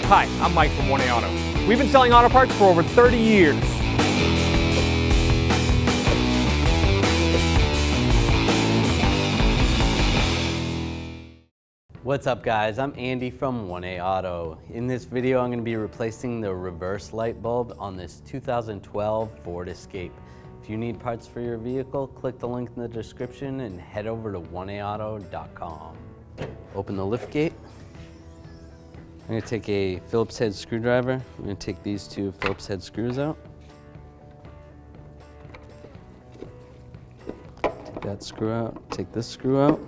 Hi, I'm Mike from 1A Auto. We've been selling auto parts for over 30 years. What's up guys, I'm Andy from 1A Auto. In this video I'm going to be replacing the reverse light bulb on this 2012 Ford Escape. If you need parts for your vehicle, click the link in the description and head over to 1aauto.com. Open the lift gate. I'm going to take a Phillips head screwdriver. I'm going to take these two Phillips head screws out. Take that screw out, take this screw out.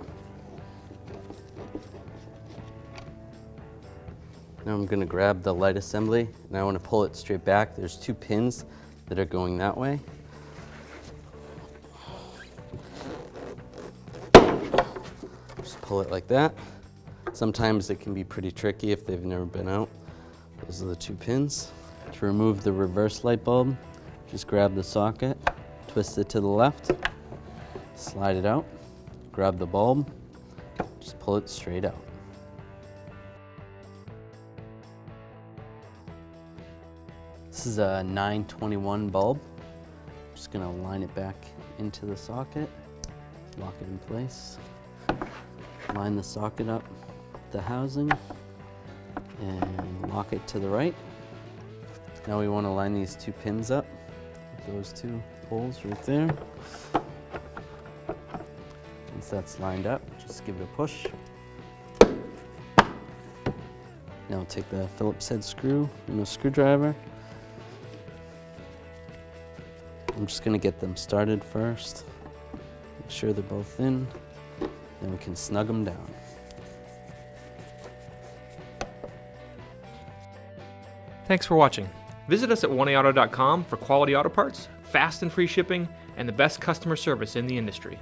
Now I'm going to grab the light assembly and I want to pull it straight back. There's two pins that are going that way. Just pull it like that. Sometimes it can be pretty tricky if they've never been out. Those are the two pins. To remove the reverse light bulb, just grab the socket, twist it to the left, slide it out, grab the bulb, just pull it straight out. This is a 921 bulb. Just gonna line it back into the socket, lock it in place, line the socket up with the housing, and lock it to the right. Now we wanna line these two pins up, with those two holes right there. Once that's lined up, just give it a push. Now take the Phillips head screw and a screwdriver. I'm just going to get them started first, make sure they're both in, then we can snug them down. Thanks for watching. Visit us at 1aauto.com for quality auto parts, fast and free shipping, and the best customer service in the industry.